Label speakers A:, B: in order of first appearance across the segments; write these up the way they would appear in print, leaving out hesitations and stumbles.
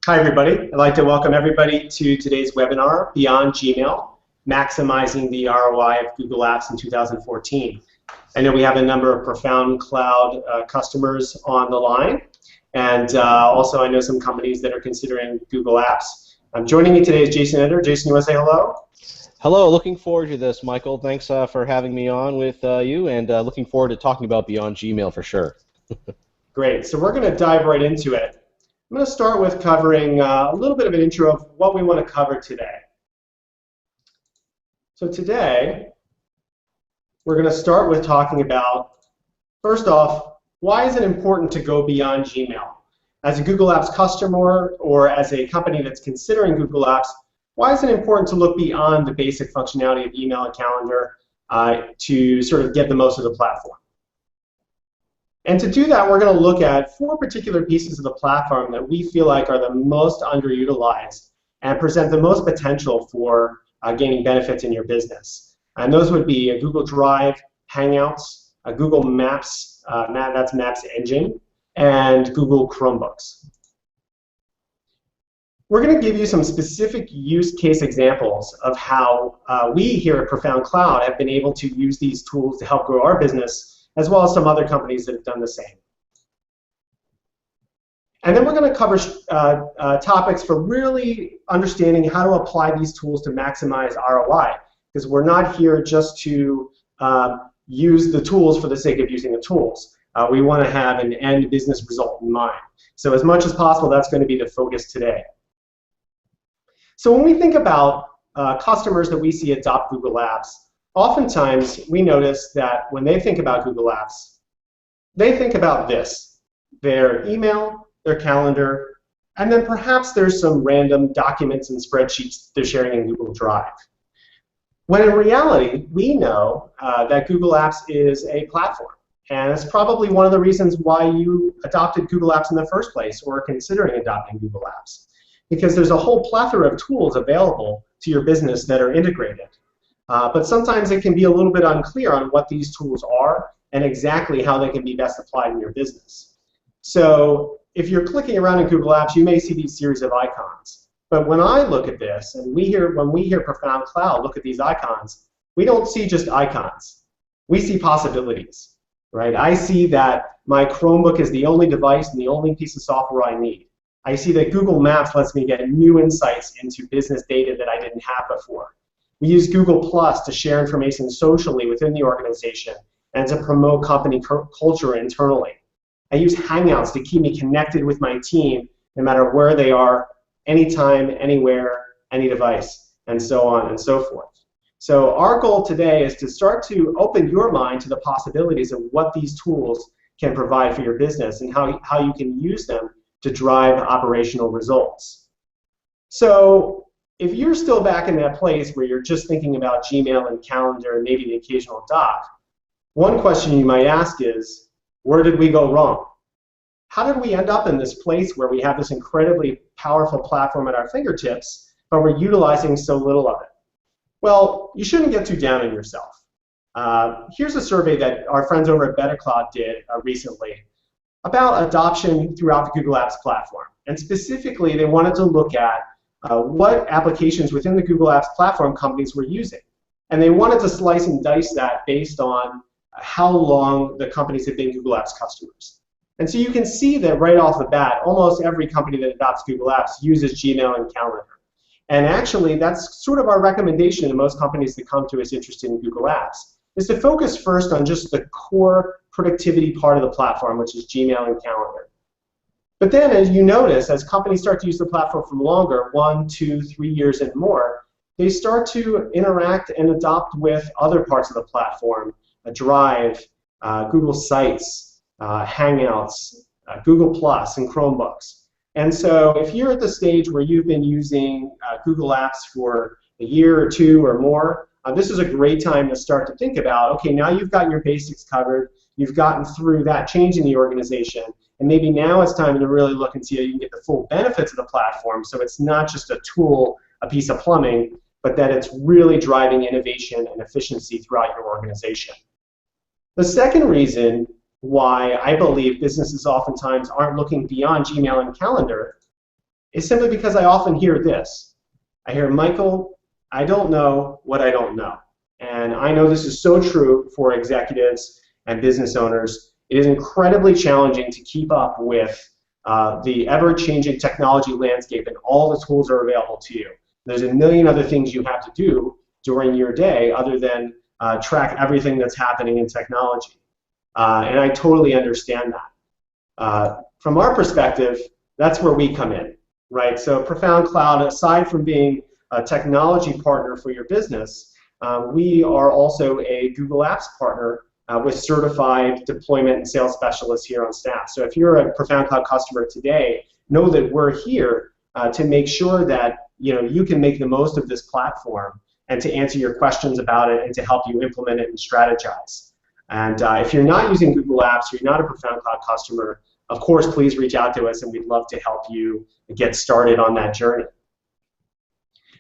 A: Hi, everybody. I'd like to welcome everybody to today's webinar, Beyond Gmail, Maximizing the ROI of Google Apps in 2014. I know we have a number of Profound Cloud customers on the line, and also I know some companies that are considering Google Apps. Joining me today is Jason Eder. Jason, you want to say hello?
B: Hello, looking forward to this, Michael. Thanks for having me on with you, and looking forward to talking about Beyond Gmail for sure.
A: Great. So we're going to dive right into it. I'm going to start with covering a little bit of an intro of what we want to cover today. So today, we're going to start with talking about, first off, why is it important to go beyond Gmail? As a Google Apps customer or as a company that's considering Google Apps, why is it important to look beyond the basic functionality of email and calendar to sort of get the most of the platform? And to do that, we're going to look at 4 particular pieces of the platform that we feel like are the most underutilized and present the most potential for gaining benefits in your business. And those would be a Google Drive, Hangouts, a Google Maps, that's Maps Engine, and Google Chromebooks. We're going to give you some specific use case examples of how we here at Profound Cloud have been able to use these tools to help grow our business, as well as some other companies that have done the same. And then we're going to cover topics for really understanding how to apply these tools to maximize ROI, because we're not here just to use the tools for the sake of using the tools. We want to have an end business result in mind. So as much as possible, that's going to be the focus today. So when we think about customers that we see adopt Google Apps, oftentimes we notice that when they think about Google Apps, they think about this: their email, their calendar, and then perhaps there's some random documents and spreadsheets they're sharing in Google Drive. When in reality, we know that Google Apps is a platform. And it's probably one of the reasons why you adopted Google Apps in the first place or are considering adopting Google Apps. Because there's a whole plethora of tools available to your business that are integrated. But sometimes it can be a little bit unclear on what these tools are and exactly how they can be best applied in your business. So if you're clicking around in Google Apps, you may see these series of icons. But when I look at this, and when we hear Profound Cloud look at these icons, we don't see just icons. We see possibilities, right? I see that my Chromebook is the only device and the only piece of software I need. I see that Google Maps lets me get new insights into business data that I didn't have before. We use Google Plus to share information socially within the organization and to promote company culture internally. I use Hangouts to keep me connected with my team no matter where they are, anytime, anywhere, any device, and so on and so forth. So our goal today is to start to open your mind to the possibilities of what these tools can provide for your business and how you can use them to drive operational results. So if you're still back in that place where you're just thinking about Gmail and calendar and maybe the occasional doc, one question you might ask is, where did we go wrong? How did we end up in this place where we have this incredibly powerful platform at our fingertips, but we're utilizing so little of it? Well, you shouldn't get too down on yourself. Here's a survey that our friends over at BetterCloud did recently about adoption throughout the Google Apps platform. And specifically, they wanted to look at what applications within the Google Apps platform companies were using. And they wanted to slice and dice that based on how long the companies have been Google Apps customers. And so you can see that right off the bat, almost every company that adopts Google Apps uses Gmail and Calendar. And actually, that's sort of our recommendation to most companies that come to us interested in Google Apps, is to focus first on just the core productivity part of the platform, which is Gmail and Calendar. But then, as you notice, as companies start to use the platform for longer, 1, 2, 3 years and more, they start to interact and adopt with other parts of the platform, Drive, Google Sites, Hangouts, Google Plus, and Chromebooks. And so if you're at the stage where you've been using Google Apps for a year or 2 or more, this is a great time to start to think about, okay, now you've got your basics covered, you've gotten through that change in the organization, and maybe now it's time to really look and see how you can get the full benefits of the platform, so it's not just a tool, a piece of plumbing, but that it's really driving innovation and efficiency throughout your organization. The second reason why I believe businesses oftentimes aren't looking beyond Gmail and Calendar is simply because I often hear this. I hear, Michael, I don't know what I don't know. And I know this is so true for executives and business owners. It is incredibly challenging to keep up with the ever-changing technology landscape, and all the tools are available to you. There's a million other things you have to do during your day other than track everything that's happening in technology. And I totally understand that. From our perspective, that's where we come in, right? So Profound Cloud, aside from being a technology partner for your business, we are also a Google Apps partner with certified deployment and sales specialists here on staff. So if you're a Profound Cloud customer today, know that we're here to make sure that you can make the most of this platform and to answer your questions about it and to help you implement it and strategize. And if you're not using Google Apps or you're not a Profound Cloud customer, of course, please reach out to us and we'd love to help you get started on that journey.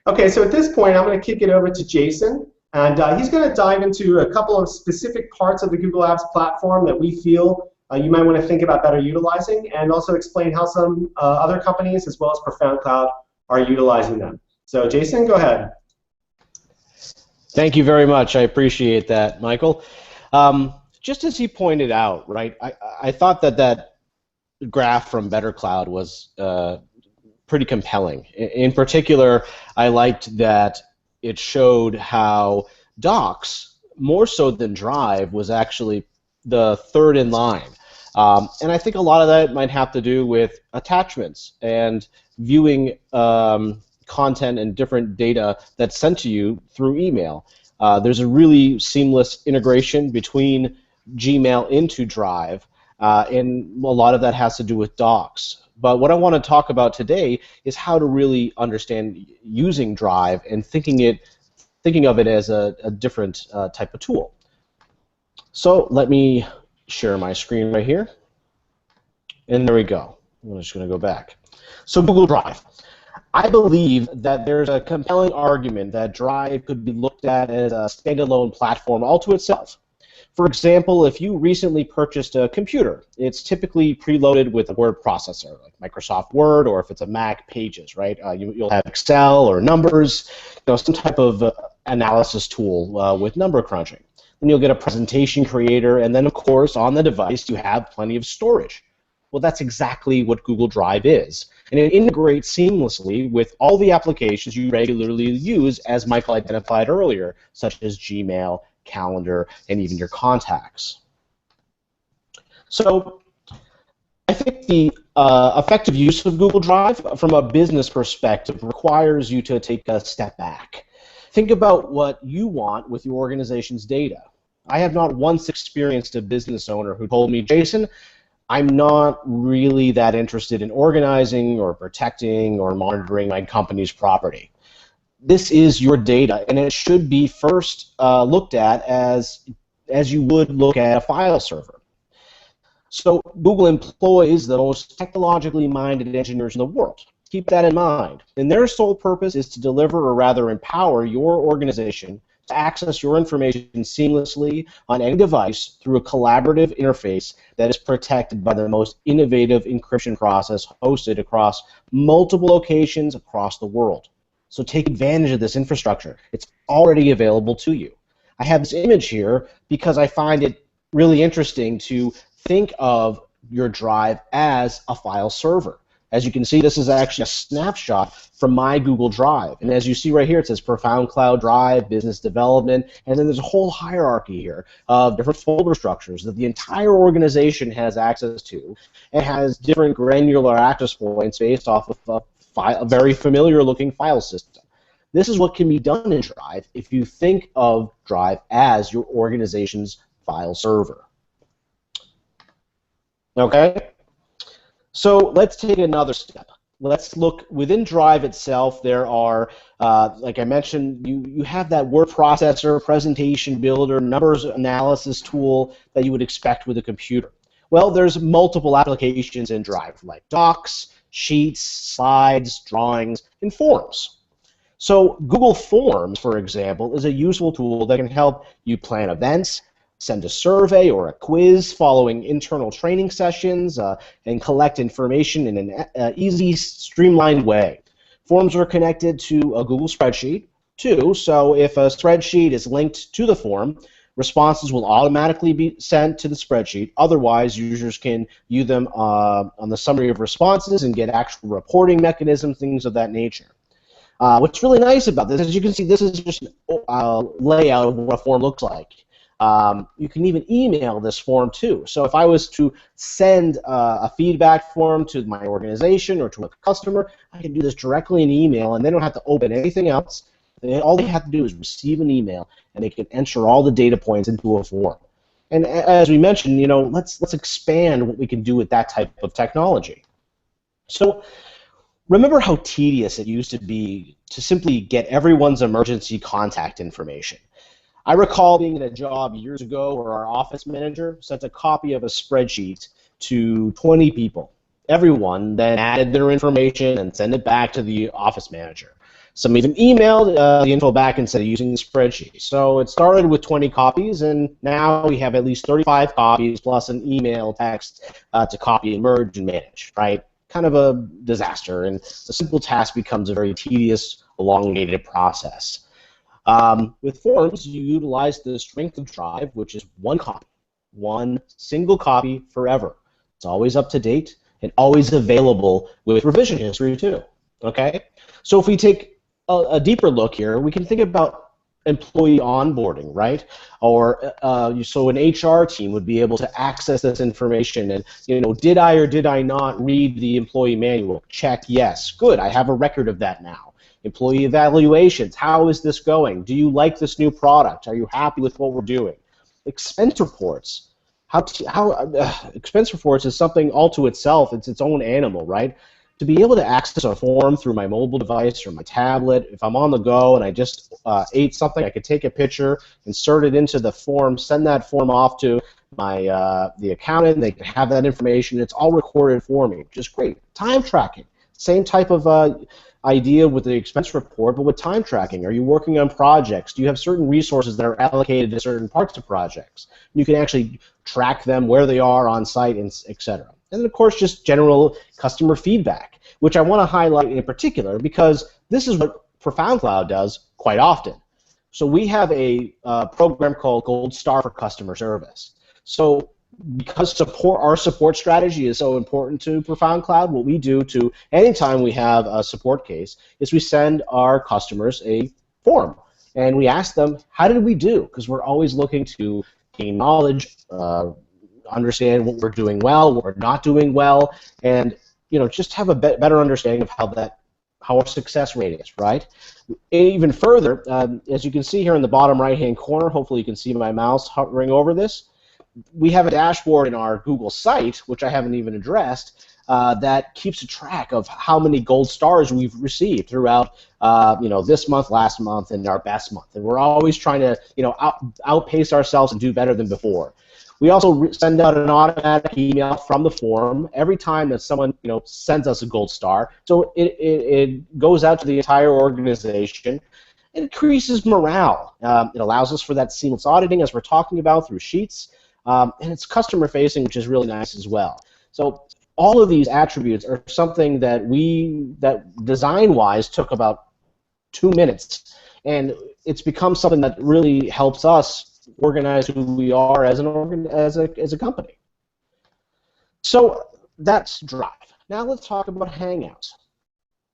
A: Okay, so at this point, I'm going to kick it over to Jason, and he's going to dive into a couple of specific parts of the Google Apps platform that we feel you might want to think about better utilizing, and also explain how some other companies, as well as Profound Cloud, are utilizing them. So Jason, go ahead.
B: Thank you very much. I appreciate that, Michael. Just as he pointed out, right, I thought that graph from Better Cloud was pretty compelling. In particular, I liked that it showed how Docs, more so than Drive, was actually the third in line. And I think a lot of that might have to do with attachments and viewing content and different data that's sent to you through email. There's a really seamless integration between Gmail into Drive, and a lot of that has to do with Docs. But what I want to talk about today is how to really understand using Drive and thinking of it as a different type of tool. So let me share my screen right here. And there we go. I'm just going to go back. So Google Drive. I believe that there's a compelling argument that Drive could be looked at as a standalone platform all to itself. For example, if you recently purchased a computer, it's typically preloaded with a word processor, like Microsoft Word, or if it's a Mac, Pages, right? You'll have Excel or Numbers, some type of analysis tool with number crunching. Then you'll get a presentation creator, and then, of course, on the device, you have plenty of storage. Well, that's exactly what Google Drive is. And it integrates seamlessly with all the applications you regularly use, as Michael identified earlier, such as Gmail, Calendar, and even your contacts. So I think the effective use of Google Drive from a business perspective requires you to take a step back. Think about what you want with your organization's data. I have not once experienced a business owner who told me, Jason, I'm not really that interested in organizing or protecting or monitoring my company's property. This is your data, and it should be first looked at as you would look at a file server. So Google employs the most technologically minded engineers in the world. Keep that in mind. And their sole purpose is to deliver, or rather empower, your organization to access your information seamlessly on any device through a collaborative interface that is protected by the most innovative encryption process hosted across multiple locations across the world. So take advantage of this infrastructure. It's already available to you. I have this image here because I find it really interesting to think of your Drive as a file server. As you can see, this is actually a snapshot from my Google Drive. And as you see right here, it says Profound Cloud Drive, Business Development, and then there's a whole hierarchy here of different folder structures that the entire organization has access to, and has different granular access points based off of a very familiar-looking file system. This is what can be done in Drive if you think of Drive as your organization's file server. Okay? So let's take another step. Let's look within Drive itself. There are, like I mentioned, you have that word processor, presentation builder, numbers analysis tool that you would expect with a computer. Well, there's multiple applications in Drive, like Docs, Sheets, Slides, Drawings, and Forms. So Google Forms, for example, is a useful tool that can help you plan events, send a survey or a quiz following internal training sessions, and collect information in an easy, streamlined way. Forms are connected to a Google spreadsheet, too, so if a spreadsheet is linked to the form, responses will automatically be sent to the spreadsheet. Otherwise, users can view them on the summary of responses and get actual reporting mechanisms, things of that nature. What's really nice about this, as you can see, this is just a layout of what a form looks like. You can even email this form too. So if I was to send a feedback form to my organization or to a customer, I can do this directly in email, and they don't have to open anything else. All they have to do is receive an email, and they can enter all the data points into a form. And as we mentioned, let's expand what we can do with that type of technology. So remember how tedious it used to be to simply get everyone's emergency contact information. I recall being in a job years ago where our office manager sent a copy of a spreadsheet to 20 people. Everyone then added their information and sent it back to the office manager. Some even emailed the info back instead of using the spreadsheet. So it started with 20 copies, and now we have at least 35 copies plus an email, text to copy and merge and manage, right? Kind of a disaster, and the simple task becomes a very tedious, elongated process. With forms, you utilize the strength of drive, which is one copy, one single copy forever. It's always up to date and always available with revision history too. Okay? So if we take a deeper look here, we can think about employee onboarding, right? Or so an HR team would be able to access this information and, did I or did I not read the employee manual? Check yes. Good, I have a record of that now. Employee evaluations, how is this going? Do you like this new product? Are you happy with what we're doing? Expense reports. Expense reports is something all to itself. It's its own animal, right? To be able to access a form through my mobile device or my tablet, if I'm on the go and I just ate something, I could take a picture, insert it into the form, send that form off to my the accountant. They can have that information. It's all recorded for me, which is great. Time tracking, same type of idea with the expense report, but with time tracking. Are you working on projects? Do you have certain resources that are allocated to certain parts of projects? You can actually track them, where they are on site, etc. And then, of course, just general customer feedback, which I want to highlight in particular because this is what Profound Cloud does quite often. So we have a program called Gold Star for Customer Service. So because our support strategy is so important to Profound Cloud, what we do to anytime we have a support case is we send our customers a form. And we ask them, how did we do? Because we're always looking to gain knowledge, understand what we're doing well, what we're not doing well, and just have a better understanding of how our success rate is, right? Even further, as you can see here in the bottom right-hand corner, hopefully you can see my mouse hovering over this, we have a dashboard in our Google site, which I haven't even addressed, that keeps a track of how many gold stars we've received throughout this month, last month, and our best month. And we're always trying to outpace ourselves and do better than before. We also send out an automatic email from the form every time that someone sends us a gold star. So it goes out to the entire organization. It increases morale. It allows us for that seamless auditing as we're talking about through Sheets. And it's customer facing, which is really nice as well. So all of these attributes are something that design-wise took about 2 minutes. And it's become something that really helps us organize who we are as a company. So that's Drive. Now let's talk about Hangouts.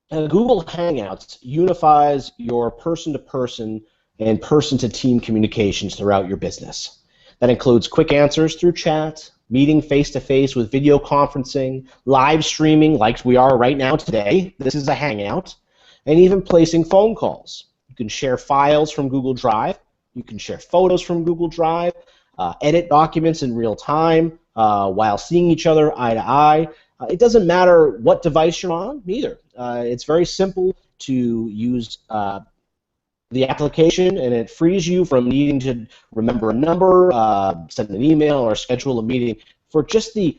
B: Google Hangouts unifies your person-to-person and person-to-team communications throughout your business. That includes quick answers through chat, meeting face-to-face with video conferencing, live streaming like we are right now today. This is a Hangout, and even placing phone calls. You can share files from Google Drive. You can share photos from Google Drive, edit documents in real time while seeing each other eye to eye. It doesn't matter what device you're on, either. It's very simple to use the application, and it frees you from needing to remember a number, send an email, or schedule a meeting. For just the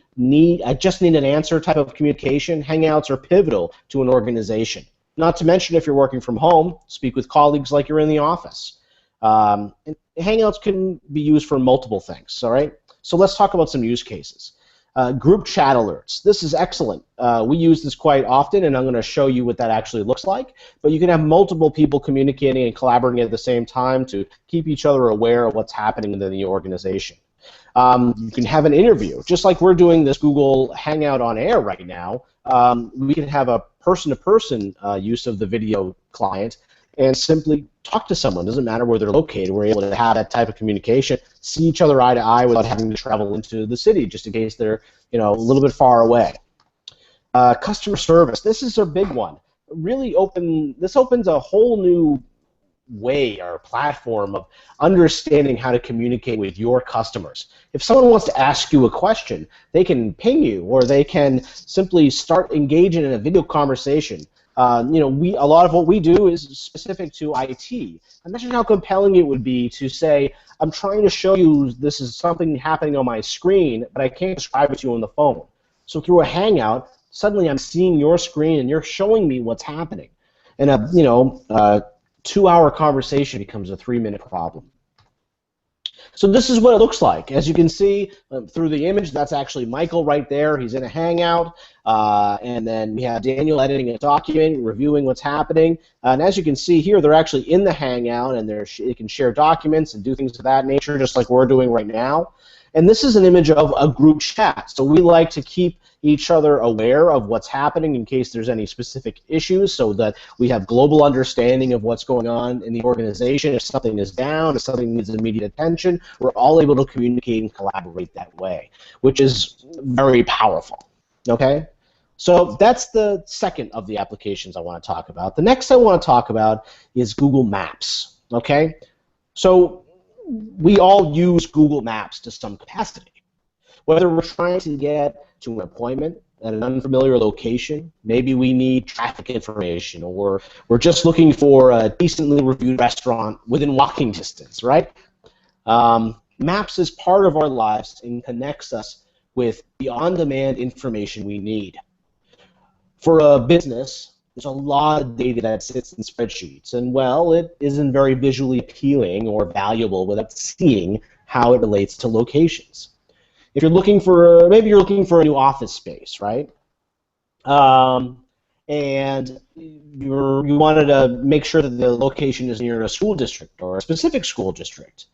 B: I just need an answer type of communication, Hangouts are pivotal to an organization. Not to mention if you're working from home, speak with colleagues like you're in the office. And Hangouts can be used for multiple things, all right? So let's talk about some use cases. Group chat alerts. This is excellent. We use this quite often, and I'm going to show you what that actually looks like. But you can have multiple people communicating and collaborating at the same time to keep each other aware of what's happening within the organization. You can have an interview, just like we're doing this Google Hangout on air right now. We can have a person-to-person use of the video client and simply talk to someone. Doesn't matter where they're located. We're able to have that type of communication, see each other eye to eye without having to travel into the city, just in case they're a little bit far away. Customer service. This is a big one. This opens a whole new way or platform of understanding how to communicate with your customers. If someone wants to ask you a question, they can ping you, or they can simply start engaging in a video conversation. A lot of what we do is specific to IT. Imagine how compelling it would be to say, I'm trying to show you this is something happening on my screen, but I can't describe it to you on the phone. So through a Hangout, suddenly I'm seeing your screen and you're showing me what's happening. And a 2-hour conversation becomes a 3-minute problem. So this is what it looks like. As you can see through the image, that's actually Michael right there. He's in a Hangout. And then we have Daniel editing a document, reviewing what's happening. And as you can see here, they're actually in the Hangout, and they can share documents and do things of that nature, just like we're doing right now. And this is an image of a group chat. So we like to keep each other aware of what's happening in case there's any specific issues, so that we have global understanding of what's going on in the organization. If something is down, if something needs immediate attention, we're all able to communicate and collaborate that way, which is very powerful. Okay? So that's the second of the applications I want to talk about. The next I want to talk about is Google Maps. Okay? So we all use Google Maps to some capacity. Whether we're trying to get to an appointment at an unfamiliar location, maybe we need traffic information, or we're just looking for a decently reviewed restaurant within walking distance, right? Maps is part of our lives and connects us with the on-demand information we need. For a business, there's a lot of data that sits in spreadsheets, and well, it isn't very visually appealing or valuable without seeing how it relates to locations. If you're looking for, maybe you're looking for a new office space, right? And you wanted to make sure that the location is near a school district or a specific school district.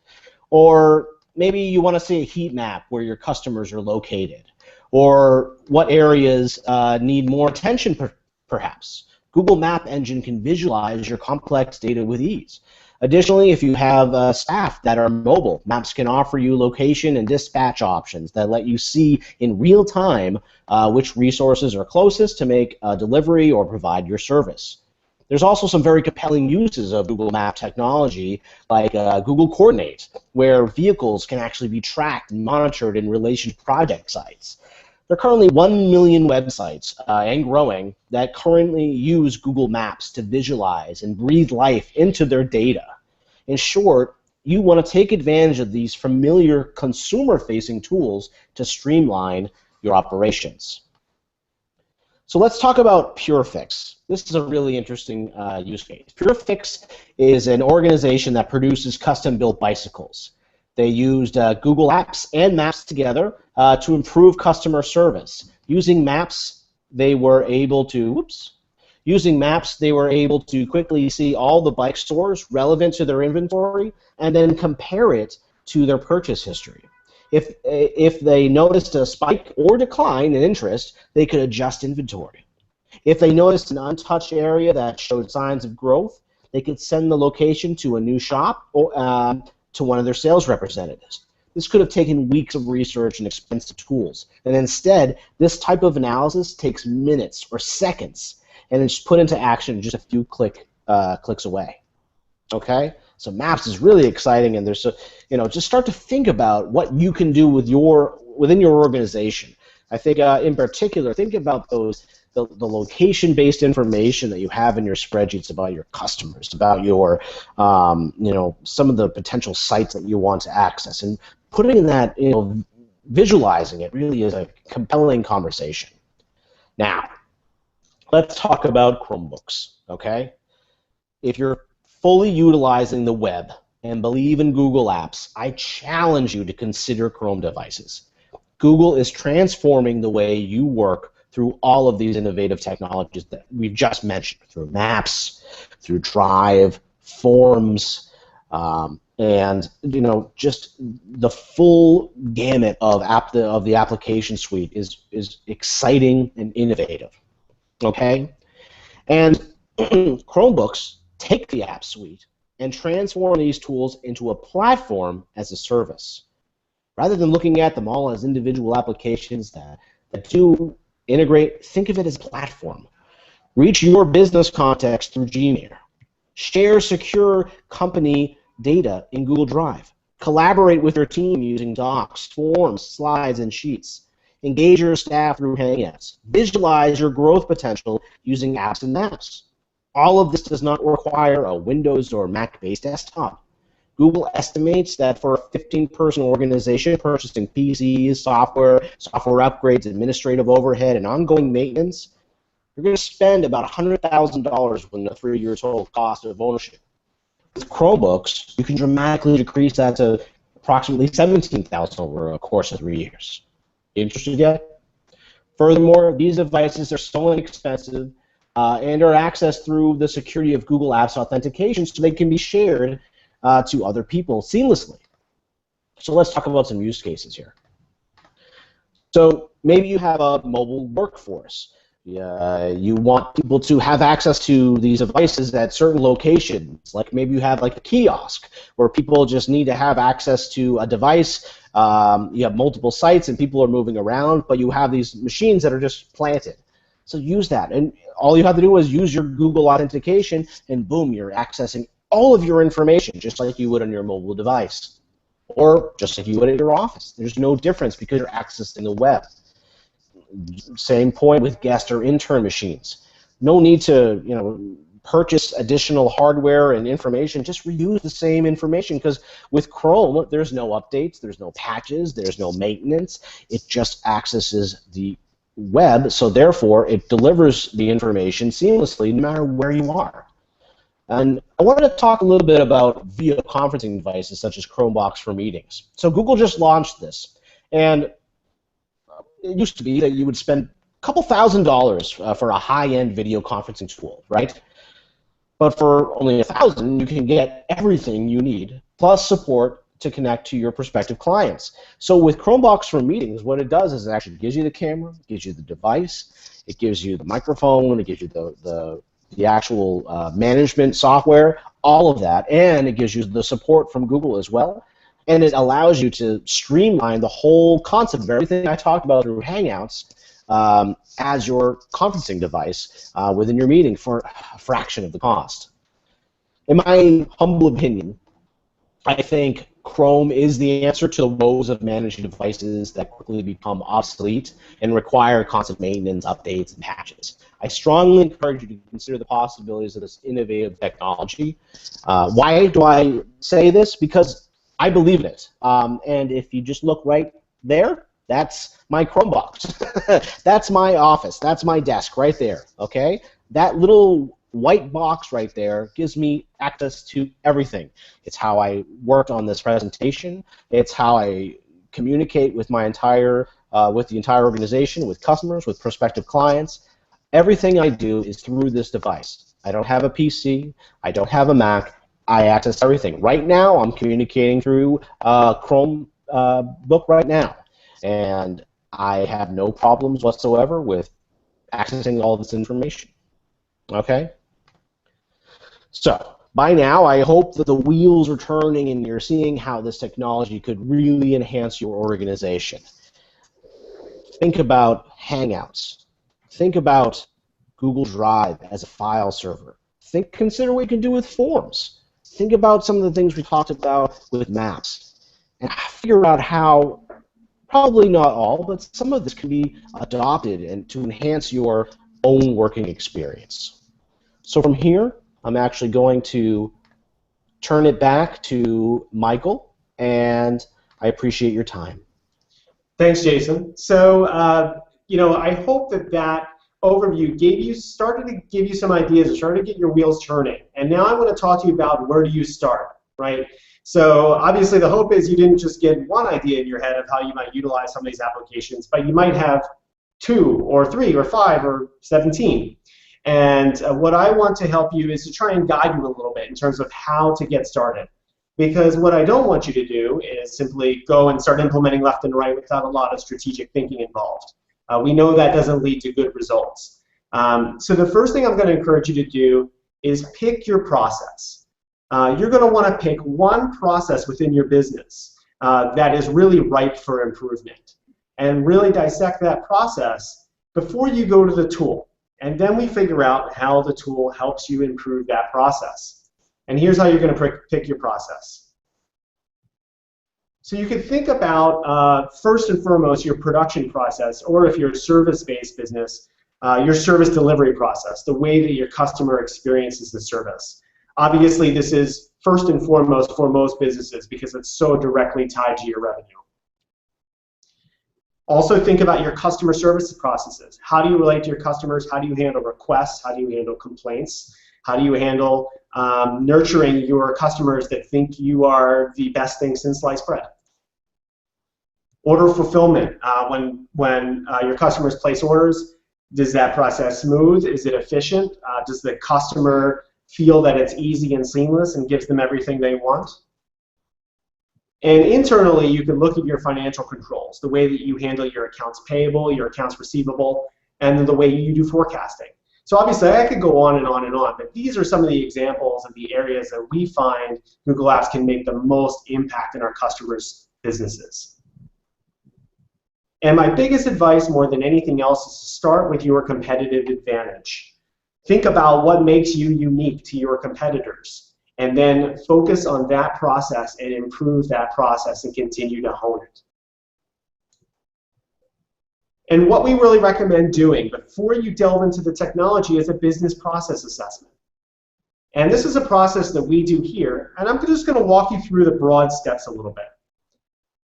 B: Or maybe you want to see a heat map where your customers are located, or what areas need more attention perhaps. Google Map Engine can visualize your complex data with ease. Additionally, if you have staff that are mobile, Maps can offer you location and dispatch options that let you see in real time which resources are closest to make a delivery or provide your service. There's also some very compelling uses of Google Map technology, like Google Coordinate, where vehicles can actually be tracked and monitored in relation to project sites. There are currently 1 million websites and growing that currently use Google Maps to visualize and breathe life into their data. In short, you want to take advantage of these familiar consumer-facing tools to streamline your operations. So let's talk about PureFix. This is a really interesting use case. PureFix is an organization that produces custom-built bicycles. They used Google Apps and Maps together to improve customer service. Using Maps, they were able to quickly see all the bike stores relevant to their inventory and then compare it to their purchase history. If they noticed a spike or decline in interest, they could adjust inventory. If they noticed an untouched area that showed signs of growth, they could send the location to a new shop or to one of their sales representatives. This could have taken weeks of research and expensive tools, and instead, this type of analysis takes minutes or seconds, and it's put into action just a few clicks away. Okay, so Maps is really exciting, and there's just start to think about what you can do within your organization. I think in particular, think about the location-based information that you have in your spreadsheets about your customers, about your some of the potential sites that you want to access, and putting that, visualizing it really is a compelling conversation. Now, let's talk about Chromebooks. Okay, if you're fully utilizing the web, and believe in Google Apps, I challenge you to consider Chrome devices. Google is transforming the way you work through all of these innovative technologies that we've just mentioned, through Maps, through Drive, Forms, and just the full gamut of the application suite is exciting and innovative. Okay, and Chromebooks take the app suite and transform these tools into a platform as a service. Rather than looking at them all as individual applications that do integrate, think of it as a platform. Reach your business context through Gmail. Share secure company data in Google Drive. Collaborate with your team using docs, forms, slides, and sheets. Engage your staff through Hangouts. Visualize your growth potential using apps and maps. All of this does not require a Windows or Mac-based desktop. Google estimates that for a 15-person organization purchasing PCs, software upgrades, administrative overhead, and ongoing maintenance, you're going to spend about $100,000 within the 3-year total cost of ownership. With Chromebooks, you can dramatically decrease that to approximately $17,000 over a course of 3 years. Interested yet? Furthermore, these devices are so inexpensive and are accessed through the security of Google Apps authentication, so they can be shared to other people seamlessly. So let's talk about some use cases here. So maybe you have a mobile workforce. You want people to have access to these devices at certain locations. Like maybe you have like a kiosk where people just need to have access to a device. You have multiple sites and people are moving around, but you have these machines that are just planted. So use that, and all you have to do is use your Google authentication, and boom, you're accessing all of your information just like you would on your mobile device, or just like you would at your office. There's no difference because you're accessing the web. Same point with guest or intern machines. No need to purchase additional hardware and information. Just reuse the same information, because with Chrome, there's no updates, there's no patches, there's no maintenance. It just accesses the web, so therefore it delivers the information seamlessly no matter where you are. And I wanted to talk a little bit about video conferencing devices such as Chromebox for meetings. So Google just launched this, and it used to be that you would spend a couple $1,000s for a high-end video conferencing tool, right? But for only $1,000, you can get everything you need, plus support to connect to your prospective clients. So with Chromebox for meetings, what it does is it actually gives you the camera, gives you the device, it gives you the microphone, it gives you the actual management software, all of that, and it gives you the support from Google as well. And it allows you to streamline the whole concept of everything I talked about through Hangouts as your conferencing device within your meeting for a fraction of the cost. In my humble opinion, I think Chrome is the answer to the woes of managing devices that quickly become obsolete and require constant maintenance, updates, and patches. I strongly encourage you to consider the possibilities of this innovative technology. Why do I say this? Because I believe in it. And if you just look right there, that's my Chromebox. That's my office. That's my desk right there. Okay? That little white box right there gives me access to everything. It's how I worked on this presentation. It's how I communicate with my entire organization, with customers, with prospective clients. Everything I do is through this device. I don't have a PC. I don't have a Mac. I access everything. Right now, I'm communicating through Chromebook right now, and I have no problems whatsoever with accessing all this information. Okay? So, by now, I hope that the wheels are turning and you're seeing how this technology could really enhance your organization. Think about Hangouts. Think about Google Drive as a file server. Consider what you can do with Forms. Think about some of the things we talked about with Maps. And figure out how, probably not all, but some of this can be adopted and to enhance your own working experience. So from here, I'm actually going to turn it back to Michael, and I appreciate your time.
A: Thanks, Jason. So, I hope that overview started to give you some ideas, started to get your wheels turning. And now I want to talk to you about where do you start, right? So obviously the hope is you didn't just get one idea in your head of how you might utilize some of these applications, but you might have 2 or 3 or 5 or 17. And what I want to help you is to try and guide you a little bit in terms of how to get started. Because what I don't want you to do is simply go and start implementing left and right without a lot of strategic thinking involved. We know that doesn't lead to good results. So the first thing I'm going to encourage you to do is pick your process. You're going to want to pick one process within your business that is really ripe for improvement, and really dissect that process before you go to the tool. And then we figure out how the tool helps you improve that process. And here's how you're going to pick your process. So you can think about, first and foremost, your production process, or if you're a service-based business, your service delivery process, the way that your customer experiences the service. Obviously, this is first and foremost for most businesses because it's so directly tied to your revenue. Also think about your customer service processes. How do you relate to your customers? How do you handle requests? How do you handle complaints? How do you handle nurturing your customers that think you are the best thing since sliced bread? Order fulfillment. When your customers place orders, is that process smooth? Is it efficient? Does the customer feel that it's easy and seamless and gives them everything they want? And internally, you can look at your financial controls, the way that you handle your accounts payable, your accounts receivable, and the way you do forecasting. So obviously, I could go on and on and on, but these are some of the examples of the areas that we find Google Apps can make the most impact in our customers' businesses. And my biggest advice, more than anything else, is to start with your competitive advantage. Think about what makes you unique to your competitors, and then focus on that process and improve that process and continue to hone it. And what we really recommend doing before you delve into the technology is a business process assessment. And this is a process that we do here, and I'm just going to walk you through the broad steps a little bit.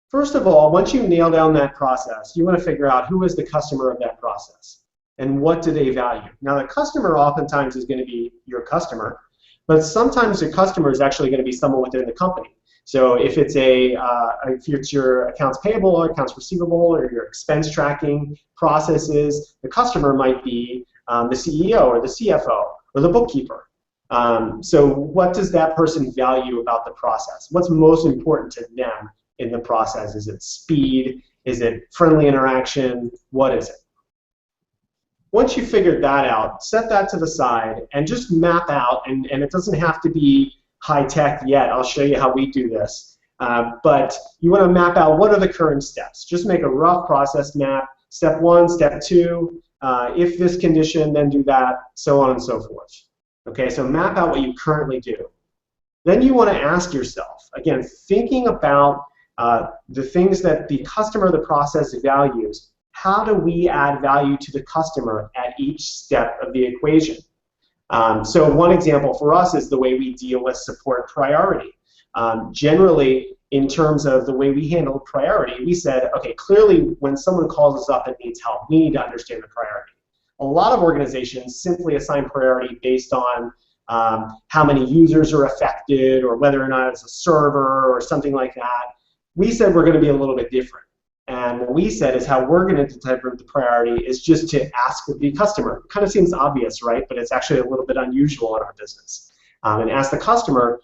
A: First of all, once you nail down that process, you want to figure out who is the customer of that process and what do they value. Now, the customer oftentimes is going to be your customer, but sometimes your customer is actually going to be someone within the company. So if it's your accounts payable or accounts receivable or your expense tracking processes, the customer might be the CEO or the CFO or the bookkeeper. So what does that person value about the process? What's most important to them in the process? Is it speed? Is it friendly interaction? What is it? Once you figured that out, set that to the side and just map out, and it doesn't have to be high-tech yet. I'll show you how we do this. But you want to map out what are the current steps. Just make a rough process map. Step 1, step 2, if this condition, then do that, so on and so forth. Okay, so map out what you currently do. Then you want to ask yourself, again, thinking about the things that the customer of the process values, how do we add value to the customer at each step of the equation? So one example for us is the way we deal with support priority. Generally, in terms of the way we handle priority, we said, okay, clearly when someone calls us up and needs help, we need to understand the priority. A lot of organizations simply assign priority based on how many users are affected or whether or not it's a server or something like that. We said we're going to be a little bit different. And what we said is how we're going to determine the priority is just to ask the customer. It kind of seems obvious, right? But it's actually a little bit unusual in our business. And ask the customer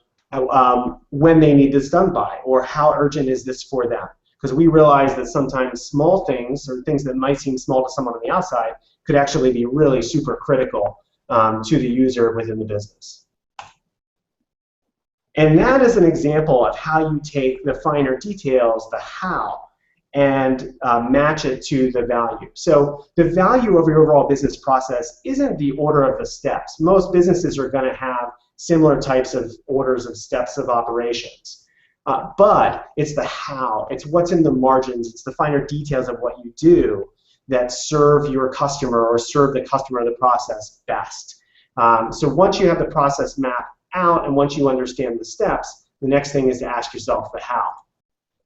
A: when they need this done by, or how urgent is this for them? Because we realize that sometimes small things, or things that might seem small to someone on the outside, could actually be really super critical to the user within the business. And that is an example of how you take the finer details, the how, and match it to the value. So the value of your overall business process isn't the order of the steps. Most businesses are going to have similar types of orders of steps of operations. But it's the how, it's what's in the margins, it's the finer details of what you do that serve your customer or serve the customer of the process best. So once you have the process mapped out and once you understand the steps, the next thing is to ask yourself the how.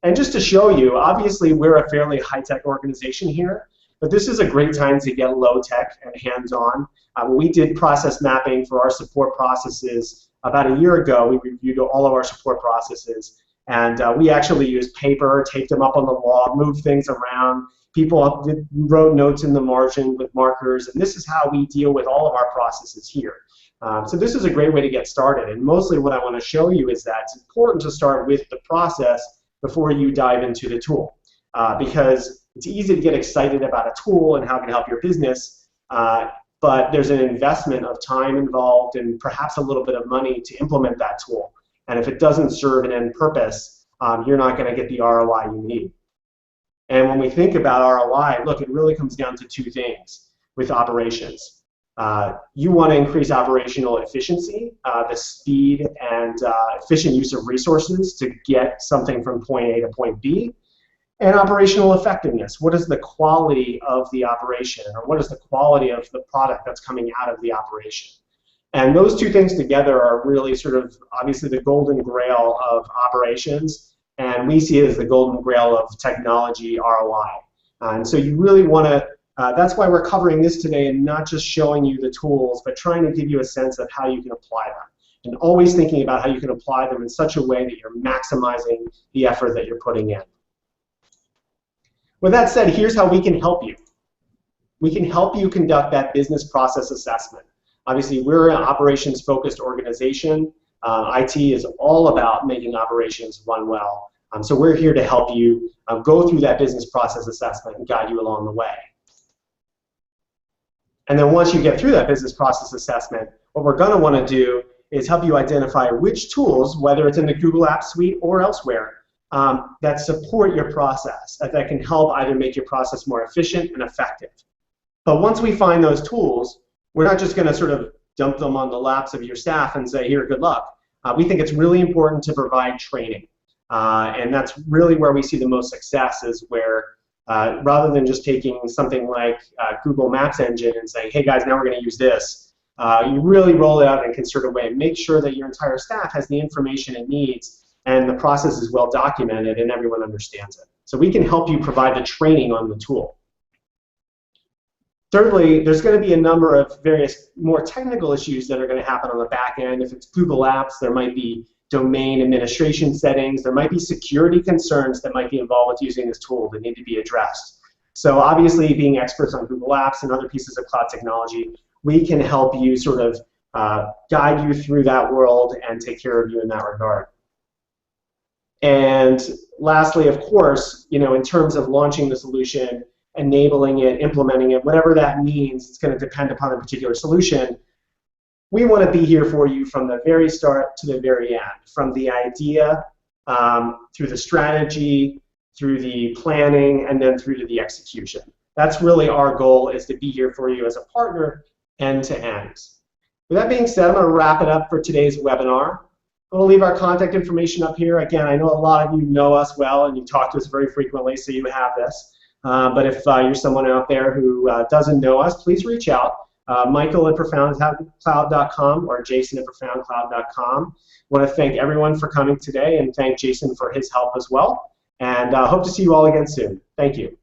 A: And just to show you, obviously we're a fairly high-tech organization here, but this is a great time to get low-tech and hands-on. We did process mapping for our support processes about a year ago. We reviewed all of our support processes, And we actually used paper, taped them up on the wall, moved things around. People wrote notes in the margin with markers, and this is how we deal with all of our processes here. So this is a great way to get started, and mostly what I want to show you is that it's important to start with the process before you dive into the tool, because it's easy to get excited about a tool and how it can help your business, but there's an investment of time involved and perhaps a little bit of money to implement that tool. And if it doesn't serve an end purpose, you're not going to get the ROI you need. And when we think about ROI, look, it really comes down to two things with operations. You want to increase operational efficiency, the speed and efficient use of resources to get something from point A to point B, and operational effectiveness. What is the quality of the operation, or what is the quality of the product that's coming out of the operation? And those two things together are really sort of obviously the golden grail of operations, and we see it as the golden grail of technology ROI. And so you really want to, that's why we're covering this today and not just showing you the tools, but trying to give you a sense of how you can apply them. And always thinking about how you can apply them in such a way that you're maximizing the effort that you're putting in. With that said, here's how we can help you. We can help you conduct that business process assessment. Obviously, we're an operations-focused organization. IT is all about making operations run well. So we're here to help you go through that business process assessment and guide you along the way. And then once you get through that business process assessment, what we're going to want to do is help you identify which tools, whether it's in the Google Apps Suite or elsewhere, that support your process, that can help either make your process more efficient and effective. But once we find those tools, we're not just going to sort of dump them on the laps of your staff and say, here, good luck. We think it's really important to provide training. And that's really where we see the most success, is where rather than just taking something like Google Maps Engine and saying, hey guys, now we're going to use this, you really roll it out in a concerted way and make sure that your entire staff has the information it needs and the process is well documented and everyone understands it. So we can help you provide the training on the tool. Thirdly, there's going to be a number of various more technical issues that are going to happen on the back end. If it's Google Apps, there might be domain administration settings. There might be security concerns that might be involved with using this tool that need to be addressed. So obviously, being experts on Google Apps and other pieces of cloud technology, we can help you sort of guide you through that world and take care of you in that regard. And lastly, of course, in terms of launching the solution, enabling it, implementing it, whatever that means, it's going to depend upon a particular solution. We want to be here for you from the very start to the very end, from the idea, through the strategy, through the planning, and then through to the execution. That's really our goal, is to be here for you as a partner end to end. With that being said, I'm going to wrap it up for today's webinar. I'm going to leave our contact information up here. Again, I know a lot of you know us well and you talk to us very frequently, so you have this. But if you're someone out there who doesn't know us, please reach out. Michael at profoundcloud.com or Jason at profoundcloud.com. I want to thank everyone for coming today and thank Jason for his help as well. And hope to see you all again soon. Thank you.